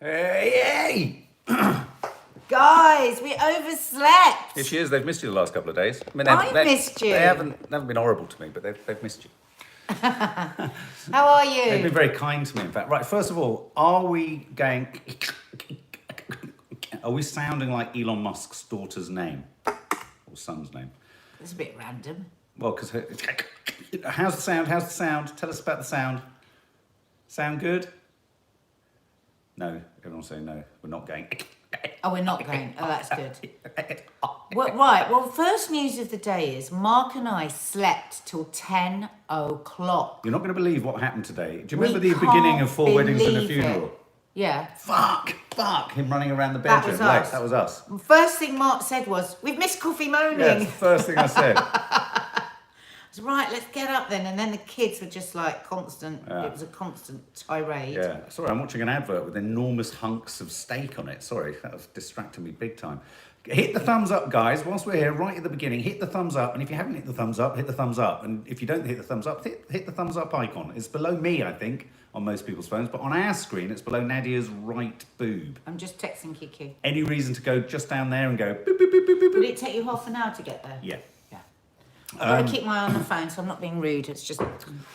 Hey! Guys, we overslept. Here she is. They've missed you the last couple of days. I mean, I've missed you. They haven't been horrible to me, but they've missed you. How are you? They've been very kind to me, in fact. Right, first of all, are we sounding like Elon Musk's daughter's name? Or son's name? It's a bit random. Well, because how's the sound? How's the sound? Tell us about the sound. Sound good? No, everyone's saying no. We're not going. Oh, we're not going. Oh, that's good. Well, right. Well, first news of the day is Mark and I slept till 10 o'clock. You're not going to believe what happened today. Do you remember the beginning of 4 Weddings and a Funeral? Yeah. Fuck! Him running around the bedroom. That was us. First thing Mark said was, "We've missed coffee moaning." Yeah, that's the first thing I said. I was right, let's get up then. And then the kids were just like constant. Yeah. It was a constant tirade. Yeah. Sorry, I'm watching an advert with enormous hunks of steak on it. Sorry, that was distracting me big time. Hit the thumbs up, guys. Whilst we're here, right at the beginning, hit the thumbs up. And if you haven't hit the thumbs up, hit the thumbs up. And if you don't hit the thumbs up, hit the thumbs up icon. It's below me, I think, on most people's phones. But on our screen, it's below Nadia's right boob. I'm just texting Kiki. Any reason to go just down there and go boop, boop, boop, boop, boop? Would it take you half an hour to get there? Yeah. I've got to keep my eye on the phone, so I'm not being rude. It's just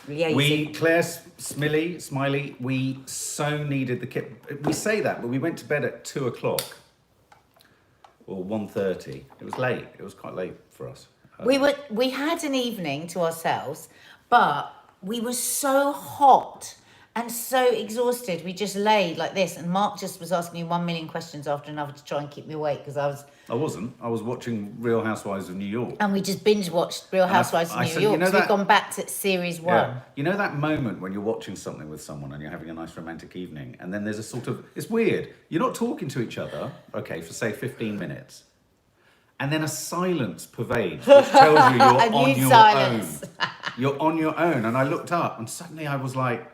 liaising. Claire, Smiley, we so needed the kit. We say that, but we went to bed at 2 o'clock or 1:30. It was late. It was quite late for us. We had an evening to ourselves, but we were so hot and so exhausted. We just laid like this, and Mark just was asking me 1 million questions after another to try and keep me awake because I wasn't. I was watching Real Housewives of New York. And we just binge watched Real Housewives of New York. So we've gone back to series 1. Yeah. You know that moment when you're watching something with someone and you're having a nice romantic evening, and then there's a sort of, it's weird. You're not talking to each other, okay, for say 15 minutes. And then a silence pervades, which tells you you're on your own. You're on your own. And I looked up and suddenly I was like,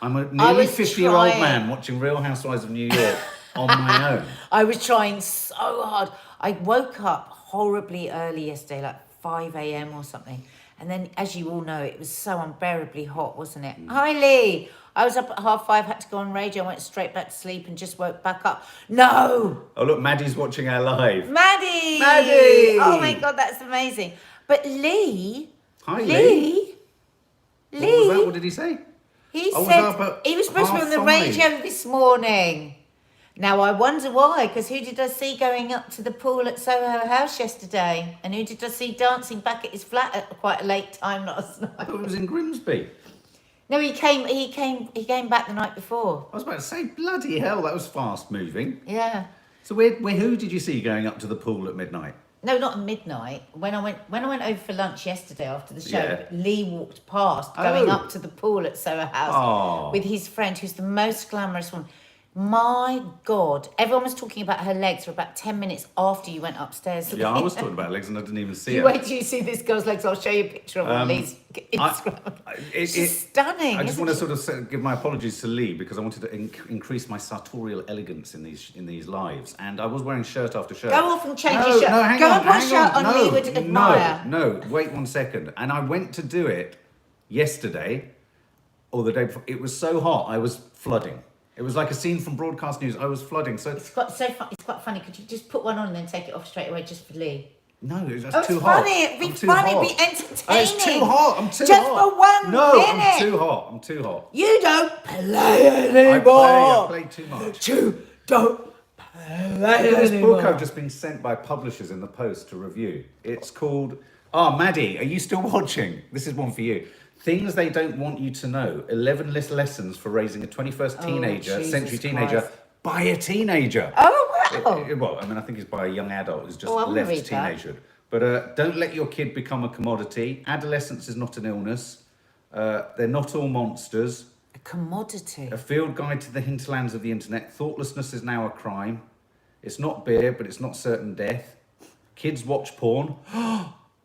I'm a nearly 50-year-old man watching Real Housewives of New York on my own. I was trying so hard. I woke up horribly early yesterday, like 5 a.m. or something. And then, as you all know, it was so unbearably hot, wasn't it? Hi, Lee. I was up at 5:30, had to go on radio, went straight back to sleep and just woke back up. No! Oh, look, Maddie's watching our live. Maddie! Oh, my God, that's amazing. But Lee... Hi, Lee. Lee... What was that? What did he say? He said he was supposed to be on the radio this morning. Now, I wonder why, because who did I see going up to the pool at Soho House yesterday? And who did I see dancing back at his flat at quite a late time last night? I thought it was in Grimsby. No, he came back the night before. I was about to say, bloody hell, that was fast moving. Yeah. So who did you see going up to the pool at midnight? No, not at midnight. When I went over for lunch yesterday after the show, Lee walked past going up to the pool at Soho House with his friend, who's the most glamorous one. My God, everyone was talking about her legs for about 10 minutes after you went upstairs. Yeah, I was talking about legs and I didn't even see it. Wait till you see this girl's legs. I'll show you a picture of Lee's Instagram. She's stunning. I just want to sort of give my apologies to Lee because I wanted to increase my sartorial elegance in these lives, and I was wearing shirt after shirt. Go off and change your shirt. Go and put a shirt on Lee would admire. No, wait 1 second. And I went to do it yesterday or the day before. It was so hot, I was flooding. It was like a scene from broadcast news. I was flooding. So it's quite funny. Could you just put one on and then take it off straight away just for Lee? No, that's too hot. It'd be funny. It'd be entertaining. It's too hot. I'm too hot. Just for 1 minute. I'm too hot. You don't play anymore. I play too much. You don't play This anymore. book I've just been sent by publishers in the post to review. It's called... Maddie, are you still watching? This is one for you. Things They Don't Want You to Know. 11 Lessons for Raising a 21st century teenager by a teenager. Oh, wow. Well, I mean, I think it's by a young adult who's just left teenagehood. But don't let your kid become a commodity. Adolescence is not an illness. They're not all monsters. A commodity. A field guide to the hinterlands of the internet. Thoughtlessness is now a crime. It's not beer, but it's not certain death. Kids watch porn.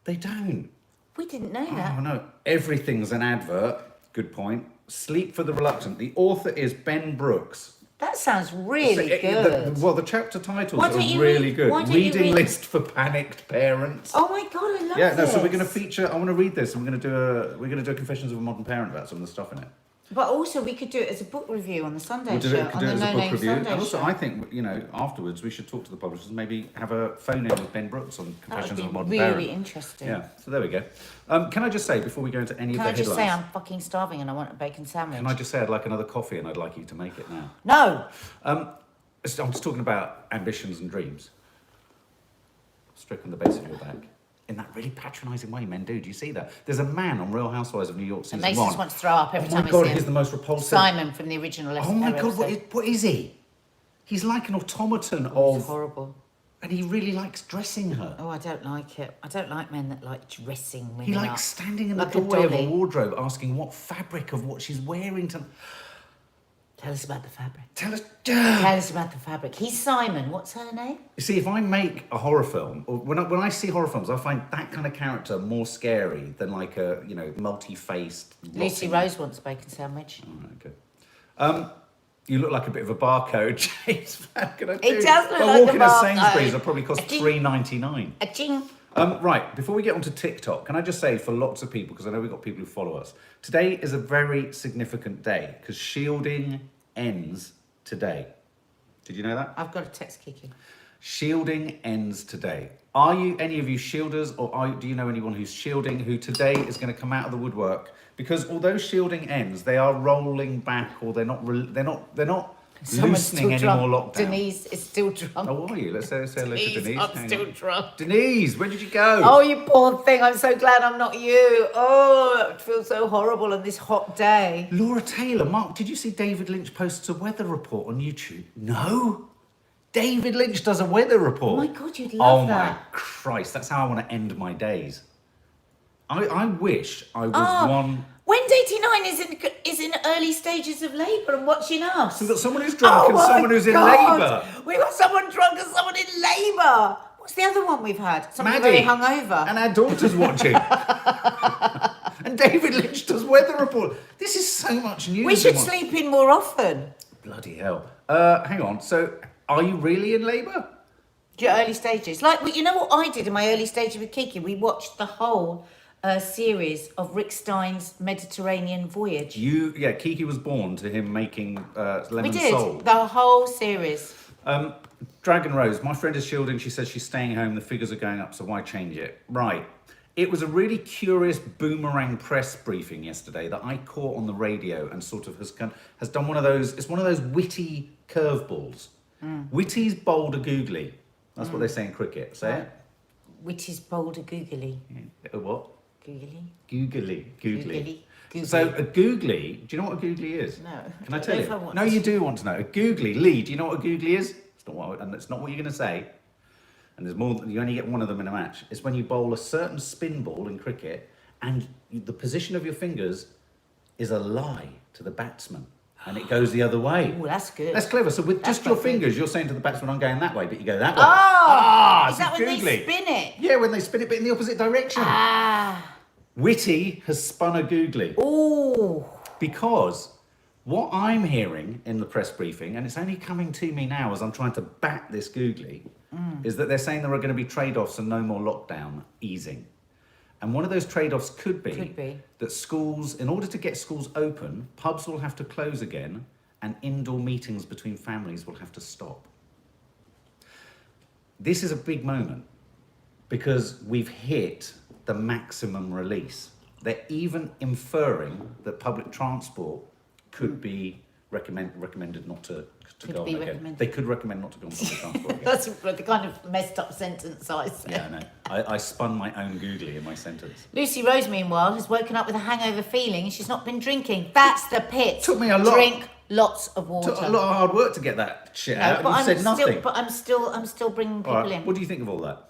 They don't. We didn't know that. Oh, no. Everything's an advert. Good point. Sleep for the Reluctant. The author is Ben Brooks. That sounds really good. The chapter titles are really good. Reading list for panicked parents. Oh my God, I love this. So we're going to feature. I want to read this, and we're going to do a Confessions of a Modern Parent about some of the stuff in it. But also, we could do it as a book review on the Sunday We'll do show. it, could on do the it as a No book Name review. Sunday And also, show. I think, afterwards we should talk to the publishers and maybe have a phone in with Ben Brooks on That Confessions of a would Modern be really Parent. interesting. Yeah, so there we go. Can I just say, before we go into any Can of I the just headlines... say I'm fucking starving and I want a bacon sandwich? Can I just say I'd like another coffee and I'd like you to make it now? No! I'm just talking about ambitions and dreams. Stroking the base of your back. In that really patronising way men do. Do you see that? There's a man on Real Housewives of New York It season makes 1. us want to throw up every Oh time my we God, see him. he's the most repulsive... Simon from the original Oh my God, episode. what is he? He's like an automaton It's of... horrible. And he really likes dressing her. Oh, I don't like it. I don't like men that like dressing women He up. likes standing in the Like a doorway of a dolly. wardrobe asking what fabric of what she's wearing to... Tell us about the fabric. Tell us... Tell us about the fabric. He's Simon. What's her name? You see, if I make a horror film, or when I see horror films, I find that kind of character more scary than like a, multi-faced... Lucy Rose wants a bacon sandwich. Oh, okay. You look like a bit of a barcode, James. What can I do? It does look If I like walk a in a barcode. Sainsbury's, it'll probably cost Aching. $3.99. Aching. Right, before we get onto TikTok, can I just say for lots of people, because I know we've got people who follow us, today is a very significant day because shielding ends today. Did you know that? I've got a text Kiki. Shielding ends today. Are you any of you shielders, or do you know anyone who's shielding who today is going to come out of the woodwork? Because although shielding ends, they are rolling back, or they're not Someone's loosening any drunk. more lockdown. Denise is still drunk. Oh, are you? Let's say hello to Denise. I'm Hang still on. drunk. Denise, where did you go? Oh, you poor thing. I'm so glad I'm not you. Oh, it feels so horrible on this hot day. Laura Taylor, Mark, did you see David Lynch posts a weather report on YouTube? No. David Lynch does a weather report. Oh my God, you'd love that. Oh my Christ, that's how I want to end my days. I wish I was Oh, one... Wen's 89 is in early stages of labour and watching us. So we've got someone who's drunk and my someone who's in God. labour. We've got someone drunk and someone in labour. What's the other one we've had? Someone Maddie. very hungover. And our daughter's watching. And David Lynch does weather report. This is so much news. We should in one- sleep in more often. Bloody hell. Hang on. So, are you really in labour? Your early stages. Like, well, you know what I did in my early stages with Kiki? We watched the whole series of Rick Stein's Mediterranean Voyage. Kiki was born to him making Lemon We did. Soul. The whole series. Dragon Rose, my friend is shielding. She says she's staying home. The figures are going up, so why change it? Right. It was a really curious boomerang press briefing yesterday that I caught on the radio and sort of has done one of those. It's one of those witty curveballs. Witty's bold or googly. That's what they say in cricket. Say it. Which is bold or googly. Yeah. What? Googly. Googly. Googly. Googly. So a googly, do you know what a googly is? No. Can I I tell don't know if I you? want No, to. you do want to know. A googly, Lee, do you know what a googly is? And it's not what you're going to say. And there's more. You only get one of them in a match. It's when you bowl a certain spin ball in cricket, and the position of your fingers is a lie to the batsman, and it goes the other way. Oh, that's good. That's clever. So with That's just your quite good. fingers, you're saying to the batsman, "I'm going that way," but you go that way. Oh! It's Is that a when googly. they spin it? Yeah, when they spin it, but in the opposite direction. Ah. Witty has spun a googly. Oh. Because what I'm hearing in the press briefing, and it's only coming to me now as I'm trying to bat this googly, is that they're saying there are going to be trade-offs and no more lockdown easing. And one of those trade-offs could be that schools, in order to get schools open, pubs will have to close again and indoor meetings between families will have to stop. This is a big moment because we've hit the maximum release. They're even inferring that public transport could be recommended not to Could go be on again. recommended. They could recommend not to go on public transport again. That's the kind of messed up sentence I said. Yeah, I know. I spun my own googly in my sentence. Lucy Rose, meanwhile, has woken up with a hangover feeling and she's not been drinking. That's the pit. Took me a lot. Drink lots of water. Took a lot of hard work to get that shit No, out. but You I'm said still, nothing. but I'm still bringing people All right, in. what do you think of all that?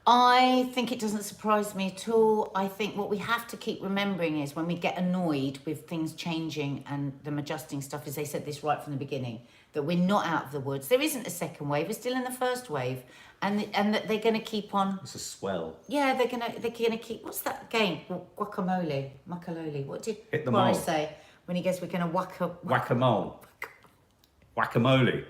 I think it doesn't surprise me at all. I think what we have to keep remembering is when we get annoyed with things changing and them adjusting stuff, as they said this right from the beginning, that we're not out of the woods. There isn't a second wave. We're still in the first wave, and that they're going to keep on. It's a swell. Yeah, they're gonna keep. What's that game? Guacamole, makaloli. What did Hit the Boris mole. say when he goes? We're gonna Whack-a-mole. Whack-a-mole.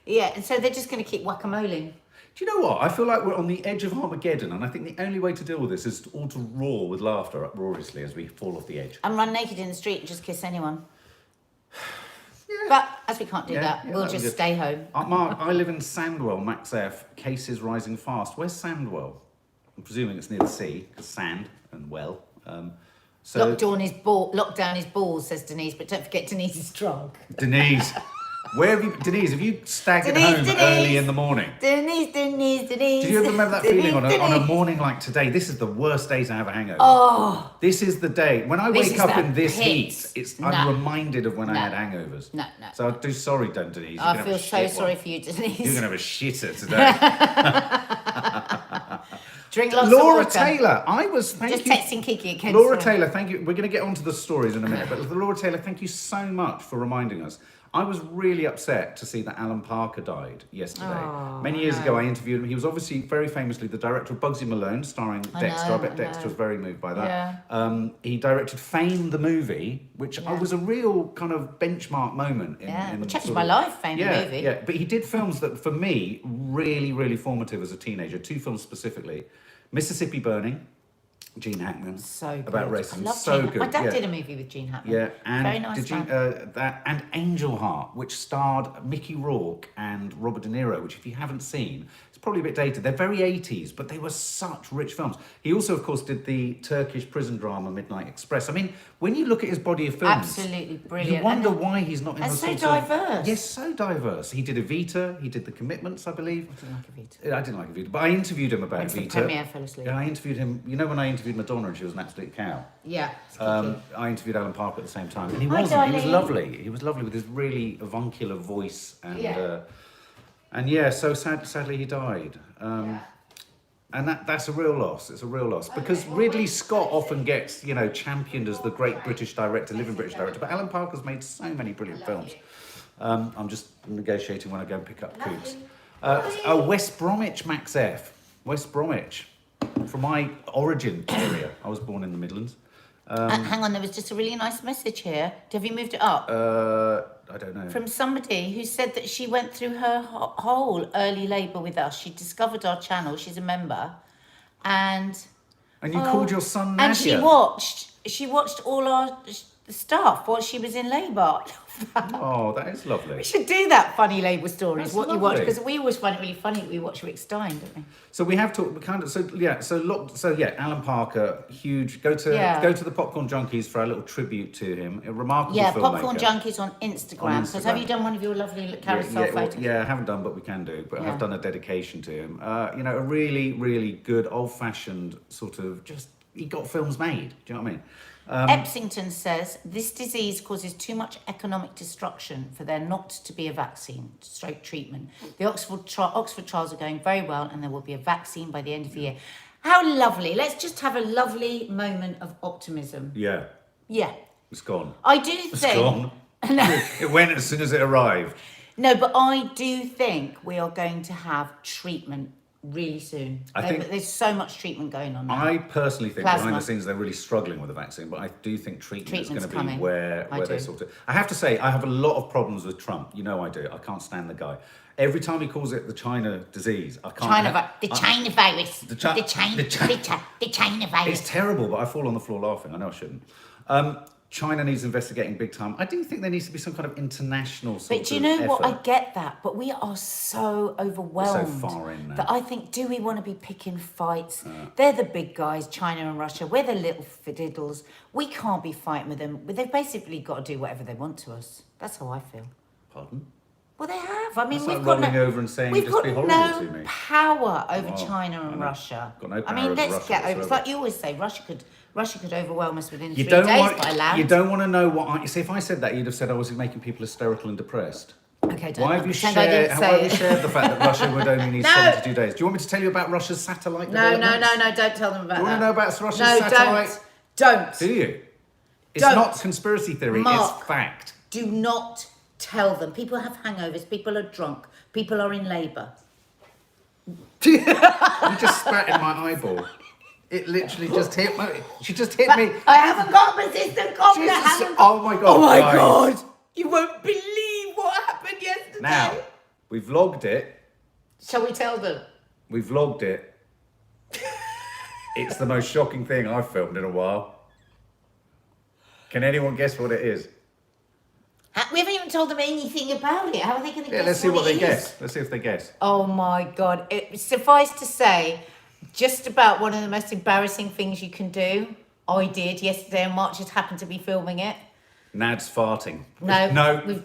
Yeah, and so they're just gonna keep whack-a-moling. Do you know what? I feel like we're on the edge of Armageddon, and I think the only way to deal with this is all to roar with laughter uproariously as we fall off the edge. And run naked in the street and just kiss anyone. Yeah. But as we can't do that, yeah, we'll that'd be just good. stay home. Mark, I live in Sandwell, Max F. Cases rising fast. Where's Sandwell? I'm presuming it's near the sea, because sand and well. So Lock down his balls, says Denise, but don't forget Denise is drunk. Denise, Denise, have you staggered home early in the morning? Denise. Do you ever remember that feeling on a morning like today? This is the worst day to have a hangover. Oh. This is the day. When I wake up in this heat, I'm reminded of when I had hangovers. No. So I do sorry, Denise. I feel so sorry for you, Denise. You're going to have a shitter today. Drink lots Laura of water. Taylor, thank you. Just texting Kiki again. Laura Taylor, thank you. We're going to get onto the stories in a minute, but Laura Taylor, thank you so much for reminding us. I was really upset to see that Alan Parker died yesterday. Many years ago, I interviewed him. He was obviously very famously the director of Bugsy Malone, starring Dexter. I bet Dexter was very moved by that. Yeah. He directed Fame the movie, which was a real kind of benchmark moment. It changed my life, Fame the movie. Yeah, but he did films that, for me, really, really formative as a teenager. 2 films specifically. Mississippi Burning, Gene Hackman. So good. About racism. I love so Gene. good. My dad did a movie with Gene Hackman. Yeah, and very nice man. And Angel Heart, which starred Mickey Rourke and Robert De Niro, which if you haven't seen, it's probably a bit dated. They're very 80s, but they were such rich films. He also, of course, did the Turkish prison drama Midnight Express. I mean, when you look at his body of films, absolutely brilliant. You wonder why he's not in the so sort diverse. Yes, so diverse. He did Evita. He did The Commitments, I believe. I didn't like Evita. I didn't like Evita, but I interviewed him about Went to the Evita. premiere, fell asleep. Yeah, I interviewed him. You know when I interviewed Madonna and she was an absolute cow? Yeah. I interviewed Alan Parker at the same time, and he Hi, wasn't. He was darling. lovely. He was lovely with his really avuncular voice, and so sadly he died. And that's a real loss. It's a real loss because Ridley Scott often gets championed as the great British director, living British director, but Alan Parker's made so many brilliant films. I'm just negotiating when I go and pick up Coops. West Bromwich, Max F. West Bromwich, from my origin area. I was born in the Midlands. Hang on, there was just a really nice message here. Have you moved it up? I don't know. From somebody who said that she went through her whole early labour with us. She discovered our channel. She's a member, and you called your son Nadia. And she watched all our stuff while she was in labour. Oh, that is lovely. We should do that, funny labour stories. That's what you lovely. watch, because we always find it really funny that we watch Rick Stein, don't we? So we have talked Alan Parker, huge. Go to the Popcorn Junkies for our little tribute to him. A remarkable filmmaker. Popcorn Junkies on Instagram. Because have you done one of your lovely carousel photos? Yeah, I haven't done, but we can do. But I've done a dedication to him. A really, really good old-fashioned sort of he got films made. Do you know what I mean? Epsington says, this disease causes too much economic destruction for there not to be a vaccine, stroke treatment. The Oxford trials are going very well and there will be a vaccine by the end of the year. How lovely. Let's just have a lovely moment of optimism. Yeah. Yeah. It's gone. I do think... It's gone. No. It went as soon as it arrived. No, but I do think we are going to have treatment really soon. There's so much treatment going on now. I personally think Plasma. behind the scenes they're really struggling with the vaccine, but I do think treatment is going to be coming. where they sort of... I have to say, I have a lot of problems with Trump. You know I do. I can't stand the guy. Every time he calls it the China disease, I can't... China virus. The China virus. It's terrible, but I fall on the floor laughing. I know I shouldn't. China needs investigating big time. I do think there needs to be some kind of international sort of But do you know what? effort. I get that, but we are so overwhelmed. We're so far in now. That I think, do we want to be picking fights? They're the big guys, China and Russia. We're the little fiddles. We can't be fighting with them. They've basically got to do whatever they want to us. That's how I feel. Pardon? Well, they have. I mean, It's we've like got rolling over and saying, we've just got be horrible no to me. power over Oh, China I and know. Russia. Got no I power mean, over let's Russia get over. It's whatsoever. like you always say, Russia could overwhelm us within 3 You days don't by land. You don't want to know what I... See, if I said that, you'd have said I was making people hysterical and depressed. Okay, don't Why have you pretend I didn't say it. shared the fact that Russia would only need No. 72 days? Do you want me to tell you about Russia's satellite No, developments? don't tell them about Do you that. want to know about Russia's No, satellite? don't. Do you? It's Don't. not conspiracy theory, Mark. it's fact. Do not tell them. People have hangovers. People are drunk. People are in labour. You just spat in my eyeball. It literally just hit me. She just hit me. I haven't got persistent cough. Jesus. Oh my God. Oh my guys. God. You won't believe what happened yesterday. Now, we've logged it. Shall we tell them? We vlogged it. It's the most shocking thing I've filmed in a while. Can anyone guess what it is? We haven't even told them anything about it. How are they going to guess? Let's see what it they is? guess. Let's see if they guess. Oh my God. Suffice to say, just about one of the most embarrassing things you can do, I did yesterday, and Mark just happened to be filming it. Nad's farting. No.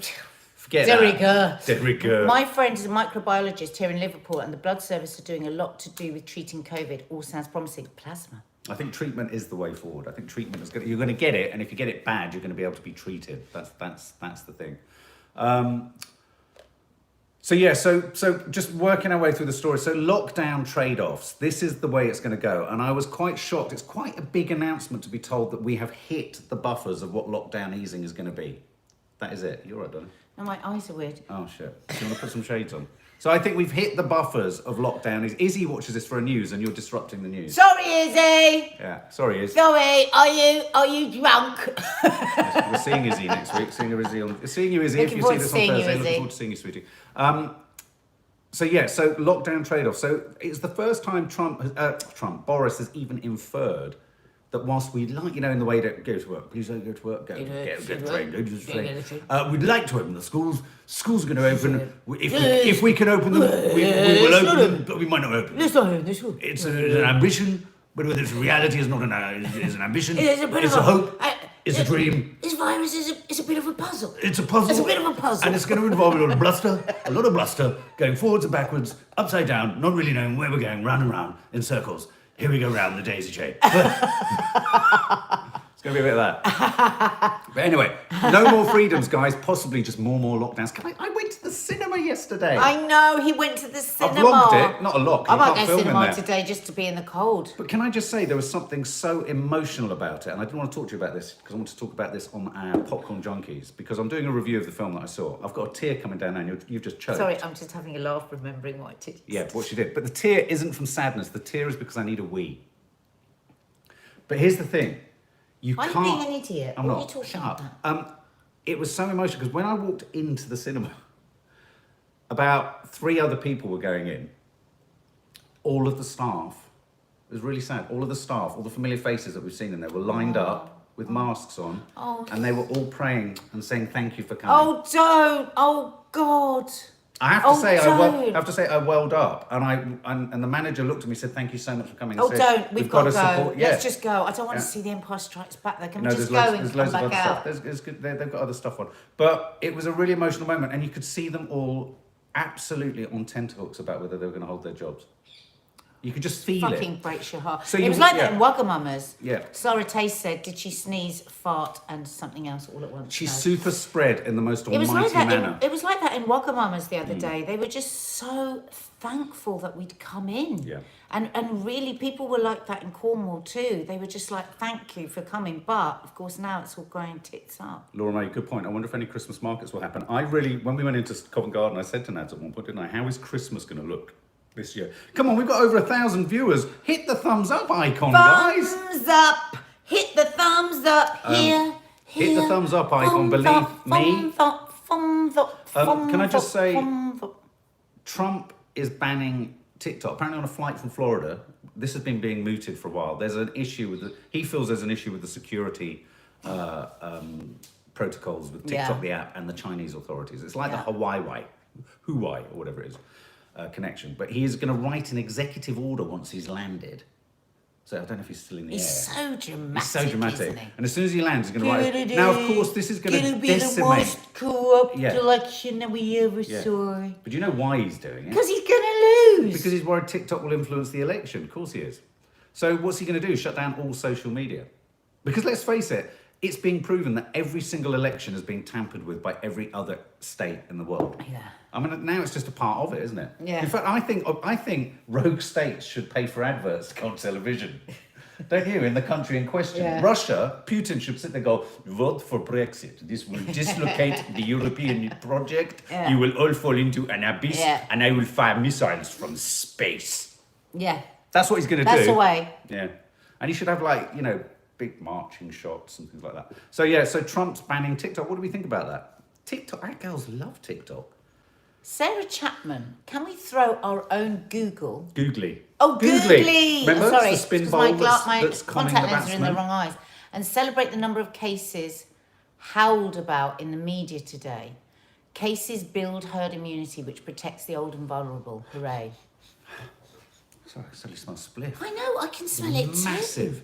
Forget that. De rigueur. My friend is a microbiologist here in Liverpool, and the blood service are doing a lot to do with treating COVID. All sounds promising. Plasma. I think treatment is the way forward. I think treatment is good. You're going to get it, and if you get it bad, you're going to be able to be treated. That's the thing. So just working our way through the story. So lockdown trade-offs. This is the way it's going to go. And I was quite shocked. It's quite a big announcement to be told that we have hit the buffers of what lockdown easing is going to be. That is it. You're right, darling. No, my eyes are weird. Oh, shit. Do you want to put some shades on? So I think we've hit the buffers of lockdown. Izzy watches this for a news, and you're disrupting the news. Sorry, Izzy. Yeah, sorry, Izzy. Sorry, are you drunk? Yes, we're seeing Izzy next week. Seeing you, Izzy. If you see this on Thursday, looking forward to seeing you, sweetie. So lockdown trade-off. So it's the first time Boris has even inferred that whilst we'd like, in the way that go to work, please don't go to work, get a train, go to the train. We'd like to open the schools. Schools are going to open. If we can open them, we will open them, but we might not open them. It's an ambition, but whether it's reality is not is an ambition. It's a hope. It's a dream. This virus is a bit of a puzzle. It's a puzzle. It's a bit of a puzzle. And it's going to involve a lot of bluster, going forwards and backwards, upside down, not really knowing where we're going, round and round in circles. Here we go round the daisy chain. It's going to be a bit of that. But anyway, no more freedoms, guys. Possibly just more lockdowns. I went to the cinema yesterday. I know, he went to the cinema. I vlogged it, not a lot. I might go to cinema today just to be in the cold. But can I just say, there was something so emotional about it, and I didn't want to talk to you about this, because I want to talk about this on our Popcorn Junkies, because I'm doing a review of the film that I saw. I've got a tear coming down now, and you've just choked. Sorry, I'm just having a laugh remembering what I did. Yeah, what she did. But the tear isn't from sadness. The tear is because I need a wee. But here's the thing. I'm being an idiot. I'm what not. are you talking Shut about? up. It was so emotional because when I walked into the cinema, about 3 other people were going in. All of the staff, it was really sad, all of the staff, all the familiar faces that we've seen in there were lined up with masks on. And they were all praying and saying thank you for coming. Oh, don't. Oh, God. I have to say I welled up, and the manager looked at me and said, "Thank you so much for coming." Oh, said, don't! We've got to go. Support. Yeah. Let's just go. I don't want to see The Empire Strikes Back. There, can we just go and come back out? There's good. They've got other stuff on, but it was a really emotional moment, and you could see them all absolutely on tenterhooks about whether they were going to hold their jobs. You could just feel it. Fucking breaks your heart. So it was like that in Wagamama's. Yeah. Sarah Taste said, did she sneeze, fart, and something else all at once? She super spread in the most almighty manner. It was like that in Wagamama's the other day. They were just so thankful that we'd come in. Yeah. And really, people were like that in Cornwall too. They were just like, thank you for coming. But, of course, now it's all going tits up. Laura May, good point. I wonder if any Christmas markets will happen. When we went into Covent Garden, I said to Nads at one point, didn't I, how is Christmas going to look this year? Come on, we've got over 1,000 viewers. Hit the thumbs up icon, guys. Thumbs up. Hit the thumbs up. Here. Hit the thumbs up icon, believe me. Can I just say, Trump is banning TikTok. Apparently on a flight from Florida, this has been being mooted for a while. There's an issue with he feels there's an issue with the security protocols with TikTok, the app, and the Chinese authorities. It's like the Huawei, or whatever it is. Connection, but he is going to write an executive order once he's landed. So I don't know if he's still in the air. He's so dramatic. He's so dramatic. Isn't he? And as soon as he lands, he's going to write. Now, of course, this is going to be the most corrupt election that we ever saw. But do you know why he's doing it? Because he's going to lose. Because he's worried TikTok will influence the election. Of course he is. So what's he going to do? Shut down all social media? Because let's face it, it's being proven that every single election is being tampered with by every other state in the world. Yeah. I mean, now it's just a part of it, isn't it? Yeah. In fact, I think rogue states should pay for adverts to go on television. Don't you? In the country in question. Yeah. Russia, Putin should sit there and go, vote for Brexit. This will dislocate the European project. Yeah. You will all fall into an abyss, Yeah. and I will fire missiles from space. Yeah. That's what he's going to do. That's the way. Yeah. And he should have, big marching shots and things like that. So Trump's banning TikTok. What do we think about that? TikTok, our girls love TikTok. Sarah Chapman, can we throw our own Google? Googly. Oh, Googly! Remember, Sorry, it's the spin because bowl my that's conning the contact lenses are in the batsman. wrong eyes. And celebrate the number of cases howled about in the media today. Cases build herd immunity, which protects the old and vulnerable. Hooray. Sorry, I suddenly smell spliff. I know, I can smell it too. Massive.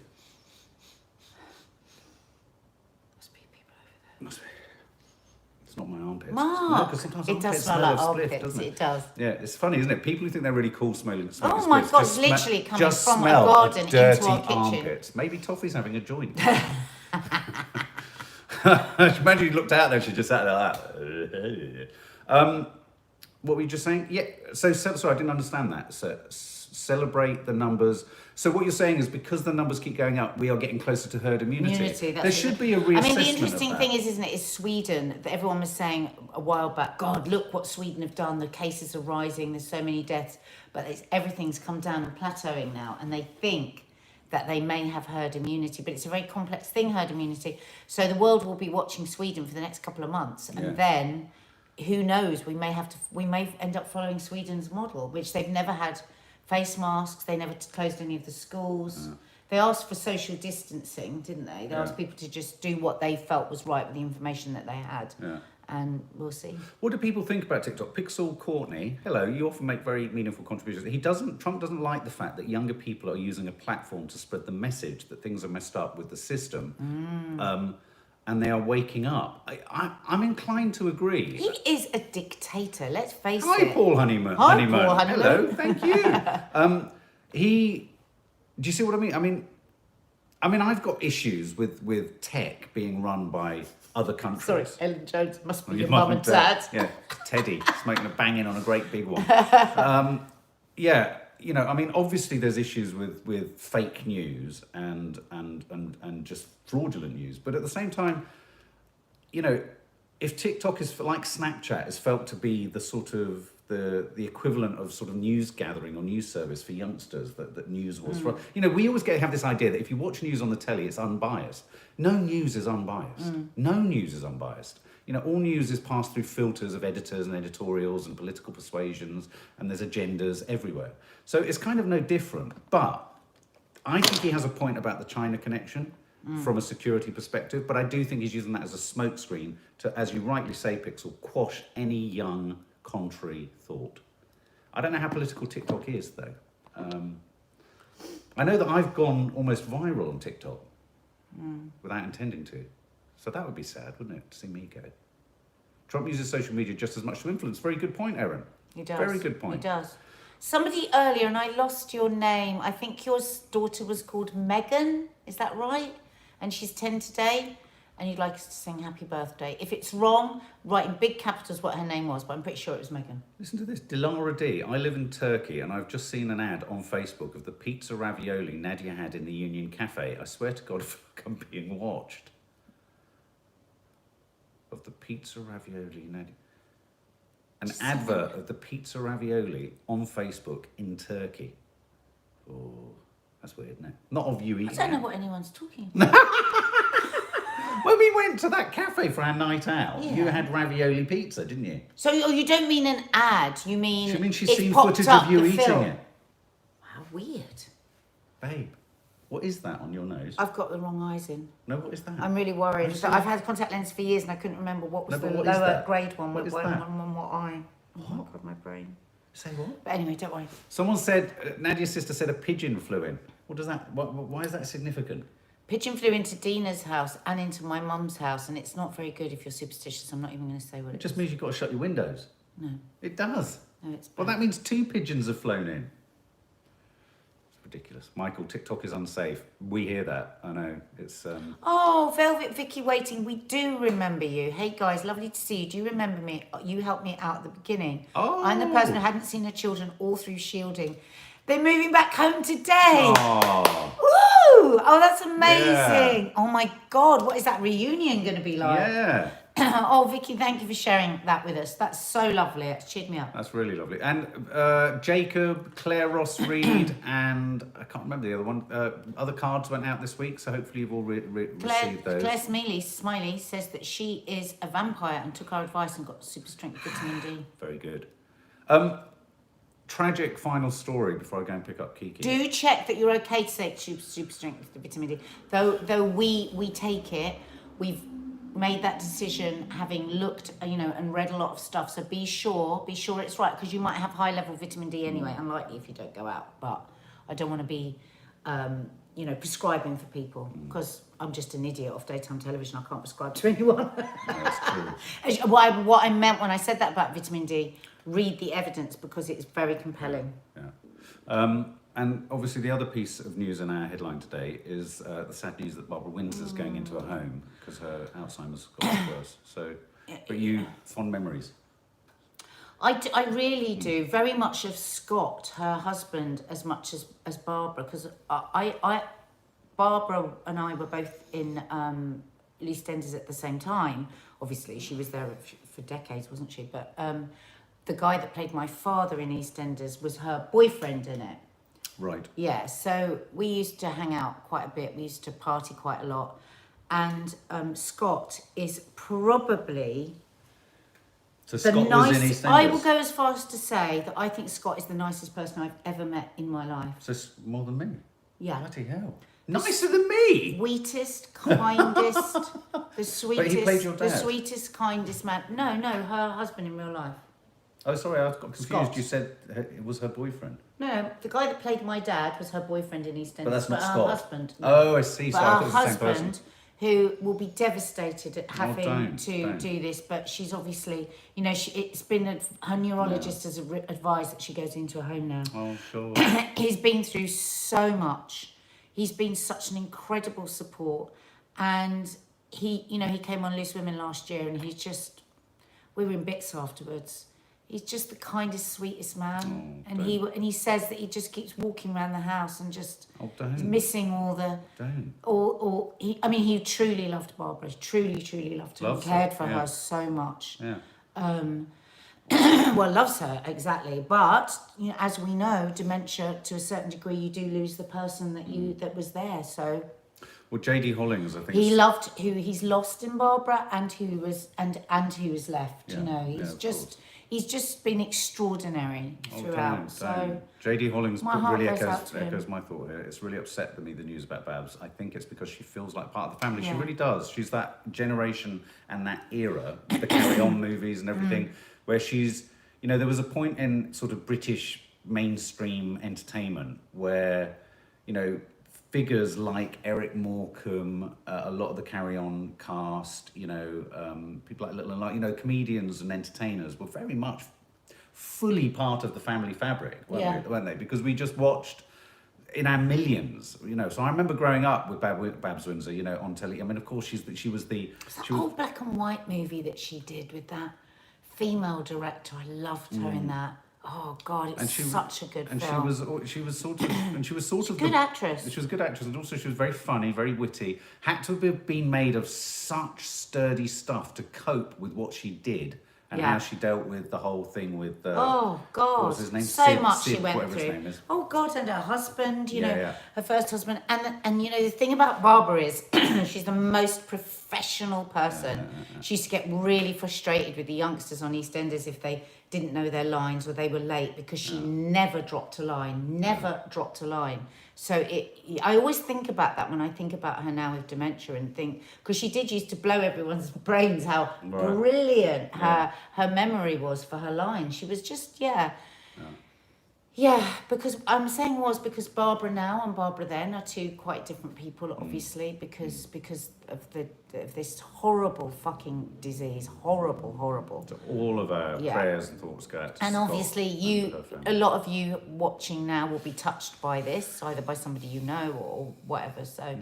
Must be people over there. Must be. It's not my armpits. Mark, No, 'cause sometimes it does armpits smell like of spliff, armpits, doesn't it does. Yeah, it's funny, isn't it? People who think they're really cool smelling Oh my spliffs God, just literally coming just from a smell garden of dirty into our kitchen. armpits. Maybe Toffee's having a joint. Imagine you looked out there and she just sat there like that. What were you just saying? Yeah, so sorry, I didn't understand that. So celebrate the numbers. So what you're saying is because the numbers keep going up, we are getting closer to herd immunity. There should be a reassessment. I mean, the interesting of that. thing is, isn't it, is Sweden, that everyone was saying a while back, God, look what Sweden have done. The cases are rising. There's so many deaths. But everything's come down and plateauing now. And they think that they may have herd immunity. But it's a very complex thing, herd immunity. So the world will be watching Sweden for the next couple of months. And then, who knows, we may end up following Sweden's model, which they've never had face masks. They never closed any of the schools. They asked for social distancing, didn't they? They asked people to just do what they felt was right with the information that they had. And we'll see. What do people think about TikTok? Pixel Courtney, hello, you often make very meaningful contributions. Trump doesn't like the fact that younger people are using a platform to spread the message that things are messed up with the system. And they are waking up. I'm inclined to agree. He is a dictator, let's face it. Hi, Paul Honeyman. Hi, Paul Honeyman. Hello, thank you. Do you see what I mean? I mean, I've got issues with tech being run by other countries. Sorry, Ellen Jones must be your mum and dad. Yeah, Teddy, smoking a banging on a great big one. Yeah, you know, I mean, obviously there's issues with fake news and just fraudulent news, but at the same time, you know, if TikTok is like Snapchat is felt to be the sort of the equivalent of sort of news gathering or news service for youngsters that news was for, you know, we always have this idea that if you watch news on the telly, it's unbiased. No news is unbiased. No news is unbiased. You know, all news is passed through filters of editors and editorials and political persuasions, and there's agendas everywhere. So it's kind of no different. But I think he has a point about the China connection from a security perspective, but I do think he's using that as a smokescreen to, as you rightly say, Pixel, quash any young contrary thought. I don't know how political TikTok is, though. I know that I've gone almost viral on TikTok without intending to. So that would be sad, wouldn't it, to see me go? Trump uses social media just as much to influence. Very good point, Erin. He does. Very good point. He does. Somebody earlier, and I lost your name, I think your daughter was called Megan, is that right? And she's 10 today, and you'd like us to sing happy birthday. If it's wrong, write in big capitals what her name was, but I'm pretty sure it was Megan. Listen to this. Dilara D. I live in Turkey, and I've just seen an ad on Facebook of the pizza ravioli Nadia had in the Union Cafe. I swear to God, I'm being watched. Of the pizza ravioli Nadia. An advert of the pizza ravioli on Facebook in Turkey. Oh, that's weird, isn't it? Not of you eating. I don't know what anyone's talking about. When we went to that cafe for our night out, Yeah. you had ravioli pizza, didn't you? So you don't mean an ad, you mean She means she's it seen popped footage up of you the eating film. it. How weird. Babe, what is that on your nose? I've got the wrong eyes in. No, what is that? I'm really worried. What's So that? I've had contact lenses for years and I couldn't remember what was No, the but what is lower that? grade one. What is what that? on what eye. Oh my What? God, my brain. Say what? But anyway, don't worry. Someone said, Nadia's sister said a pigeon flew in. What does that, why is that significant? Pigeon flew into Dina's house and into my mum's house, and it's not very good if you're superstitious. I'm not even going to say what It it just is. means you've got to shut your windows. No, It does. no, it's bad. Well, that means 2 pigeons have flown in. It's ridiculous. Michael, TikTok is unsafe. We hear that. I know. It's, Oh, Velvet Vicky Waiting, we do remember you. Hey guys, lovely to see you. Do you remember me? You helped me out at the beginning. Oh. I'm the person who hadn't seen her children all through shielding. They're moving back home today. oh, Woo! Oh, that's amazing. Yeah. Oh my God, what is that reunion going to be like? yeah. Oh, Vicky, thank you for sharing that with us. That's so lovely. It's cheered me up. That's really lovely. And Jacob, Claire Ross Reed, and I can't remember the other one. Other cards went out this week, so hopefully you've all received those. Claire Smiley says that she is a vampire and took our advice and got super strength vitamin D. Very good. Tragic final story before I go and pick up Kiki. Do check that you're okay to take super strength vitamin D. Though we take it, we've made that decision having looked, and read a lot of stuff. So be sure it's right, because you might have high level vitamin D anyway. Unlikely if you don't go out, but I don't want to be, prescribing for people, because I'm just an idiot off daytime television. I can't prescribe to anyone. No, that's true. What I meant when I said that about vitamin D, read the evidence, because it's very compelling. Yeah. And obviously the other piece of news in our headline today is the sad news that Barbara Windsor's going into a home because her Alzheimer's got worse. So, but you, fond memories? I really do, very much of Scott, her husband, as much as Barbara, because Barbara and I were both in EastEnders at the same time. Obviously, she was there for decades, wasn't she? But the guy that played my father in EastEnders was her boyfriend in it. Right. Yeah, so we used to hang out quite a bit. We used to party quite a lot. And Scott is probably So Scott was in EastEnders? I will go as far as to say that I think Scott is the nicest person I've ever met in my life. So it's more than me? Yeah. Bloody hell. Nicer than me? Sweetest, kindest, the sweetest, But he played your dad? the sweetest, kindest man. No, her husband in real life. Oh, sorry, I got confused. Scott. You said it was her boyfriend. No, the guy that played my dad was her boyfriend in EastEnders. But that's not her Scott. husband. No. Oh, I see. So But I thought her it was the same person. husband, who will be devastated at having don't. do this, but she's obviously, it's been her neurologist has advised that she goes into a home now. Oh, sure. He's been through so much. He's been such an incredible support, and he came on Loose Women last year, and we were in bits afterwards. He's just the kindest, sweetest man, and he says that he just keeps walking around the house and just missing all the. He truly loved Barbara. Truly loved her. Loves and cared her, for yeah. her so much. Yeah. Well, loves her exactly, but as we know, dementia to a certain degree, you do lose the person that was there. So. Well, J.D. Hollings, I think. He loved who he's lost in Barbara, and who was left. Yeah, He's just been extraordinary throughout. So J.D. Hollings my heart really goes out to him. echoes my thought here. It's really upset me, the news about Babs. I think it's because she feels like part of the family. Yeah. She really does. She's that generation and that era, the Carry On movies and everything, where she's, there was a point in sort of British mainstream entertainment where, figures like Eric Morecambe, a lot of the Carry On cast, people like comedians and entertainers were very much fully part of the family fabric, weren't they? Because we just watched in our millions, So I remember growing up with Babs Windsor, on telly. I mean, of course, she was the old black and white movie that she did with that female director. I loved her in that. Oh God, it's such a good film. And she was sort of good actress. She was a good actress, and also she was very funny, very witty. Had to have been made of such sturdy stuff to cope with what she did, and how she dealt with the whole thing with. Oh God, what was his name? so much Sid, she went whatever through. His name is. Oh God, and her husband, her first husband, and the thing about Barbara is she's the most professional person. She used to get really frustrated with the youngsters on EastEnders if they didn't know their lines or they were late, because she never dropped a line, dropped a line. So I always think about that when I think about her now with dementia, and think, because she did used to blow everyone's brains how brilliant her memory was for her lines. She was just, because I'm saying because Barbara now and Barbara then are two quite different people, obviously, because of this horrible fucking disease, horrible. So all of our prayers and thoughts go out to And Scott obviously and a lot of you watching now will be touched by this, either by somebody you know or whatever. So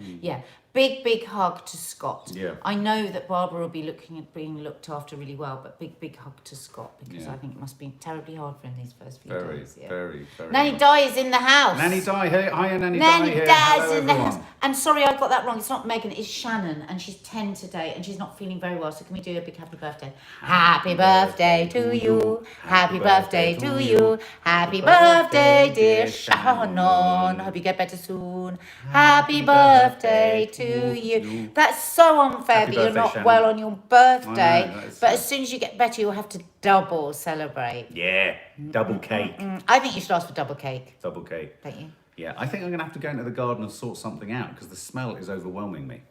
big hug to Scott. Yeah. I know that Barbara will be looking at being looked after really well, but big hug to Scott, because I think it must be terribly hard for him these first few days. Yeah. Very Nanny Di is in the house. Nanny Di, hey, hiya Nanny Di. Nanny Here. Di's Hello, in the everyone. house. And sorry, I got that wrong. It's not Megan, it's Shannon. Shannon, and she's 10 today, and she's not feeling very well. So can we do a big happy birthday? Happy birthday to you. Happy birthday to you. Happy birthday, dear Shannon. Hope you get better soon. Happy birthday to you. That's so unfair Happy that you're birthday, not Shannon. well on your birthday. that is But as soon as you get better, you'll have to double celebrate. Yeah, double cake. I think you should ask for double cake, Double cake. don't you? Yeah, I think I'm going to have to go into the garden and sort something out because the smell is overwhelming me.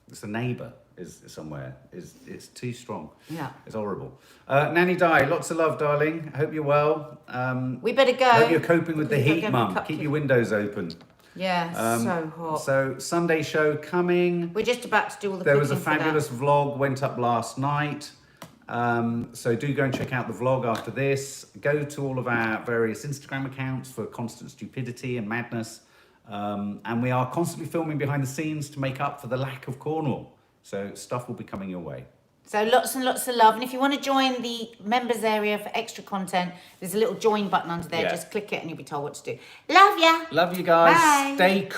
It's a neighbour is somewhere. It's too strong. Yeah. It's horrible. Nanny Di, lots of love, darling. I hope you're well. We better go. I hope you're coping with the Because we're heat, going Mum. for Keep cupcake. your windows open. Yeah, so hot. So Sunday show coming. We're just about to do all the There was a cooking for that. fabulous vlog went up last night. So do go and check out the vlog after this. Go to all of our various Instagram accounts for constant stupidity and madness. And we are constantly filming behind the scenes to make up for the lack of Cornwall. So stuff will be coming your way. So lots and lots of love. And if you want to join the members area for extra content, there's a little join button under there. Yeah. Just click it and you'll be told what to do. Love ya. Love you guys. Bye. Stay cool.